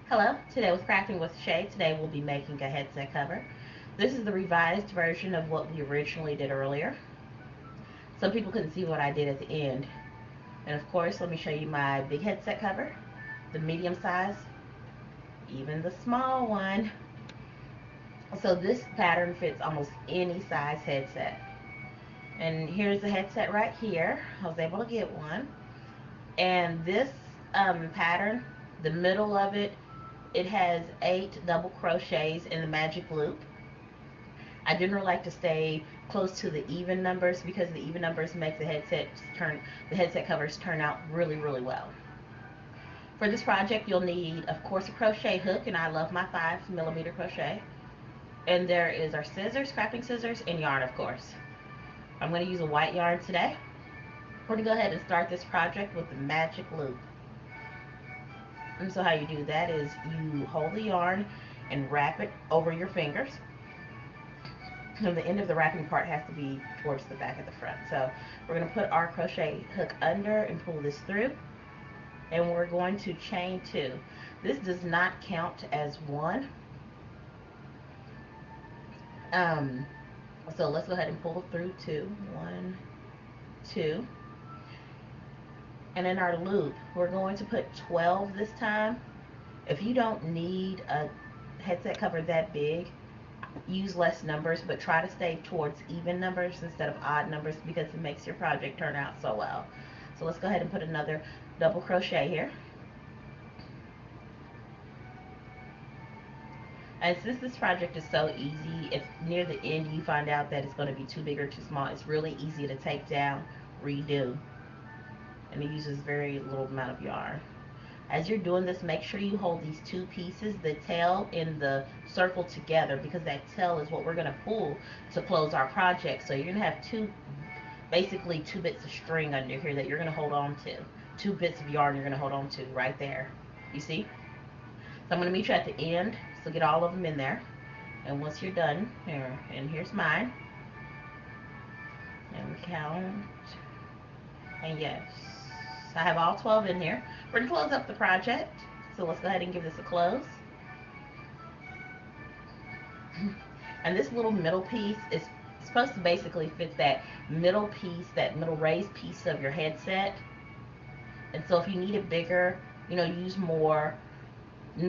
Hello, today with Crafting with Shay. Today we'll be making a headset cover. This is the revised version of what we originally did earlier. Some people couldn't see what I did at the end. And of course, let me show you my big headset cover, the medium size, even the small one. So this pattern fits almost any size headset. And here's the headset right here. I was able to get one. And this pattern, the middle of it, it has 8 double crochets in the magic loop. I generally like to stay close to the even numbers because the even numbers make the headset covers turn out really, really well. For this project, you'll need, of course, a crochet hook, and I love my 5mm crochet. And there is our scissors, crafting scissors, and yarn, of course. I'm going to use a white yarn today. We're going to go ahead and start this project with the magic loop. And so how you do that is you hold the yarn and wrap it over your fingers. And the end of the wrapping part has to be towards the back of the front. So we're going to put our crochet hook under and pull this through. And we're going to chain 2. This does not count as one. So let's go ahead and pull through 2. 1, 2. And in our loop, we're going to put 12 this time. If you don't need a headset cover that big, use less numbers, but try to stay towards even numbers instead of odd numbers because it makes your project turn out so well. So let's go ahead and put another double crochet here. And since this project is so easy, if near the end you find out that it's going to be too big or too small, it's really easy to take down, redo. And it uses very little amount of yarn. As you're doing this, make sure you hold these 2 pieces, the tail and the circle, together because that tail is what we're going to pull to close our project. So you're going to have basically 2 bits of string under here that you're going to hold on to. 2 bits of yarn you're going to hold on to right there. You see? So I'm going to meet you at the end. So get all of them in there. And once you're done, here, and here's mine. And count. And yes, I have all 12 in here. We're going to close up the project. So let's go ahead and give this a close. And this little middle piece is supposed to basically fit that middle piece, that middle raised piece of your headset. And so if you need it bigger, use more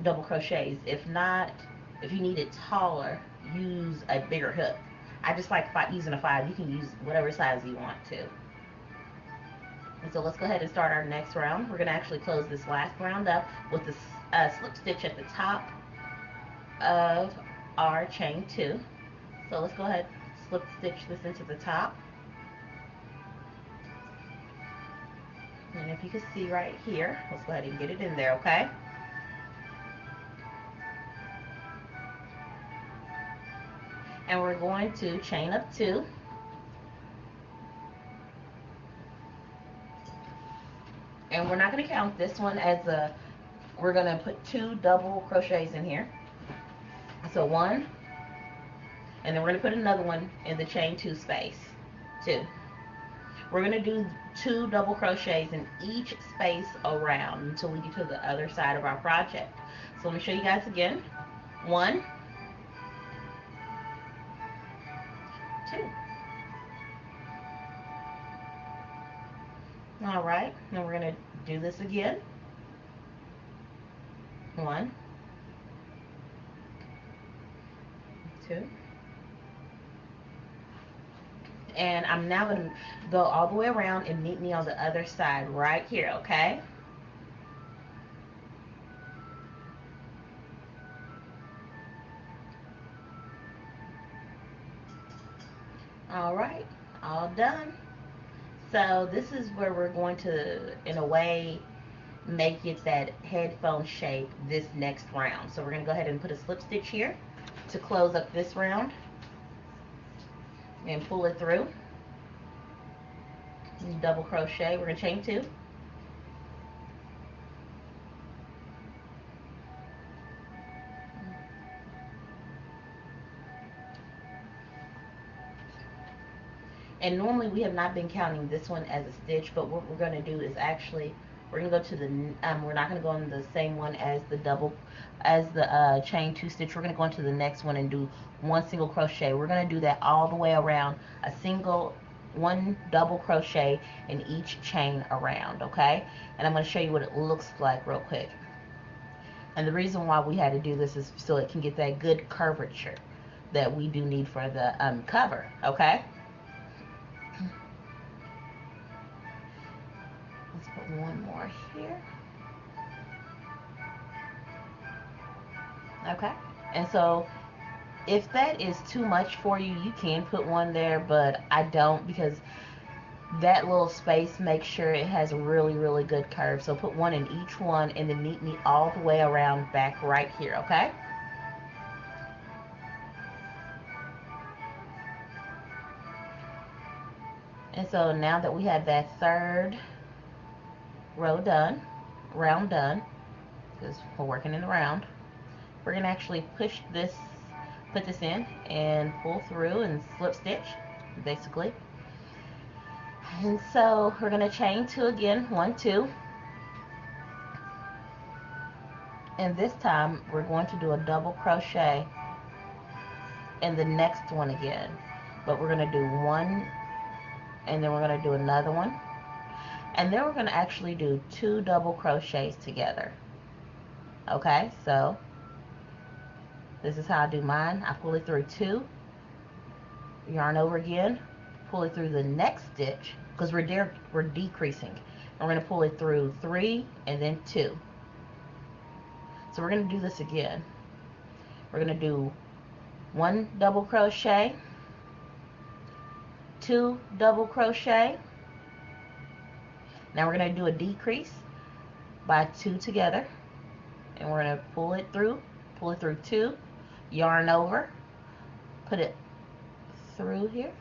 double crochets. If not, if you need it taller, use a bigger hook. I just like using a 5. You can use whatever size you want to. And so let's go ahead and start our next round. We're going to actually close this last round up with the slip stitch at the top of our chain 2. So let's go ahead and slip stitch this into the top. And if you can see right here, let's go ahead and get it in there, okay? And we're going to chain up 2. And we're not going to count this one as we're going to put 2 double crochets in here. So 1, and then we're going to put another one in the chain 2 space, 2. We're going to do 2 double crochets in each space around until we get to the other side of our project. So let me show you guys again. 1, 2. All right, now we're going to do this again. 1, 2. And I'm now going to go all the way around and meet me on the other side right here, okay? All right, all done. So this is where we're going to, in a way, make it that headphone shape this next round. So we're going to go ahead and put a slip stitch here to close up this round and pull it through. Double crochet. We're going to chain 2. And normally we have not been counting this one as a stitch, but what we're going to do is actually We're gonna go to the we're not gonna go on the same one as the chain 2 stitch. We're gonna go into the next one and do one single crochet. We're gonna do that all the way around, one double crochet in each chain around, okay? And I'm gonna show you what it looks like real quick. And the reason why we had to do this is so it can get that good curvature that we do need for the cover, okay? Let's put one more here. Okay. And so if that is too much for you, you can put one there, but I don't, because that little space makes sure it has a really, really good curve. So put one in each one and then meet me all the way around back right here, okay? And so now that we have that third round done, because we're working in the round, we're going to actually put this in and pull through and slip stitch, basically. And so we're going to chain 2 again, 1, 2. And this time we're going to do a double crochet in the next one again. But we're going to do one, and then we're going to do another one. And then we're going to actually do 2 double crochets together. Okay, so this is how I do mine. I pull it through 2, yarn over again, pull it through the next stitch, because we're decreasing. And we're going to pull it through 3 and then 2. So we're going to do this again. We're going to do 1 double crochet, 2 double crochet. Now we're going to do a decrease by 2 together, and we're going to pull it through 2, yarn over, put it through here.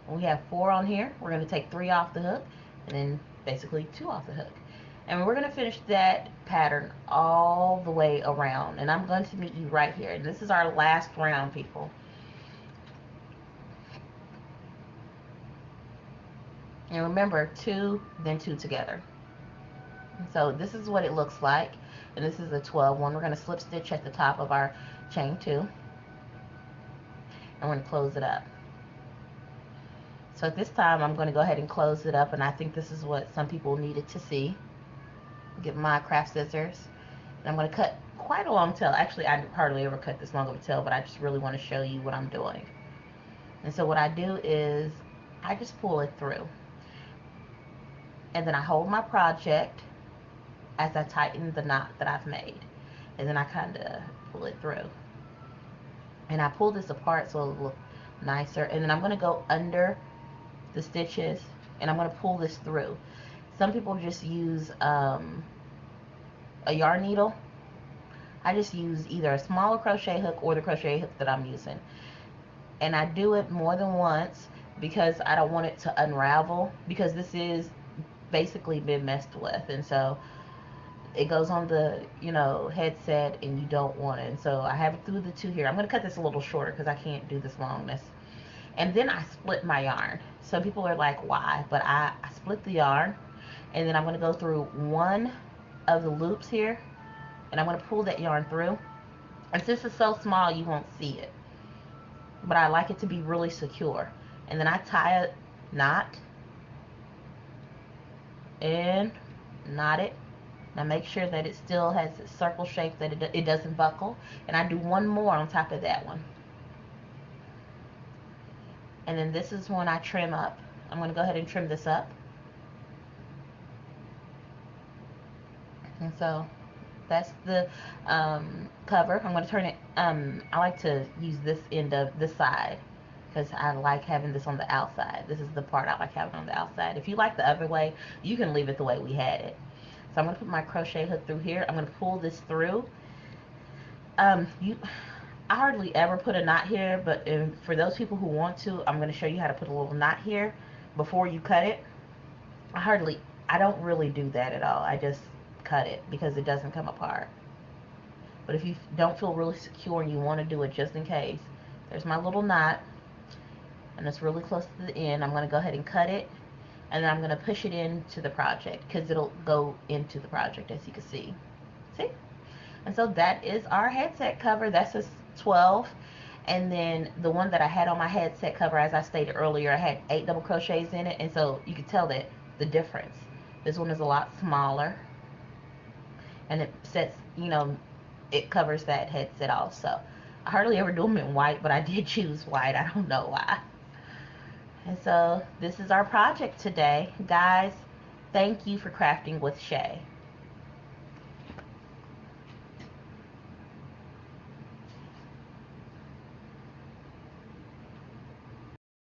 And we have 4 on here. We're going to take 3 off the hook, and then basically 2 off the hook. And we're going to finish that pattern all the way around. And I'm going to meet you right here. And this is our last round, people. And remember, 2, then 2 together. So this is what it looks like. And this is a 12 one. We're going to slip stitch at the top of our chain 2. And we're going to close it up. So at this time, I'm going to go ahead and close it up. And I think this is what some people needed to see. Get my craft scissors. And I'm going to cut quite a long tail. Actually, I hardly ever cut this long of a tail, but I just really want to show you what I'm doing. And so what I do is I just pull it through. And then I hold my project as I tighten the knot that I've made. And then I kind of pull it through. And I pull this apart so it'll look nicer. And then I'm going to go under the stitches and I'm going to pull this through. Some people just use a yarn needle. I just use either a smaller crochet hook or the crochet hook that I'm using. And I do it more than once because I don't want it to unravel, because this is basically been messed with. And so it goes on the, headset, and you don't want it. And so I have it through the 2 here. I'm going to cut this a little shorter because I can't do this longness. And then I split my yarn. So people are like, why? But I split the yarn. And then I'm going to go through one of the loops here, and I'm going to pull that yarn through. And since it's so small, you won't see it. But I like it to be really secure. And then I tie a knot and knot it. Now make sure that it still has a circle shape, that it doesn't buckle. And I do one more on top of that one. And then this is when I trim up. I'm going to go ahead and trim this up. And so that's the cover. I'm going to turn it, I like to use this end of this side because I like having this on the outside. This is the part I like having on the outside. If you like the other way, you can leave it the way we had it. So I'm going to put my crochet hook through here. I'm going to pull this through. I hardly ever put a knot here, but for those people who want to, I'm going to show you how to put a little knot here before you cut it. I don't really do that at all. I just cut it because it doesn't come apart. But if you don't feel really secure and you want to do it just in case, there's my little knot, and it's really close to the end. I'm going to go ahead and cut it. and then I'm going to push it into the project because it'll go into the project, as you can see. See? And so that is our headset cover. That's a 12. And then the one that I had on my headset cover, as I stated earlier, I had 8 double crochets in it, and so you can tell that the difference. This one is a lot smaller, and it sets, you know, it covers that headset also. I hardly ever do them in white, but I did choose white. I don't know why. And so this is our project today. Guys, thank you for crafting with Shay.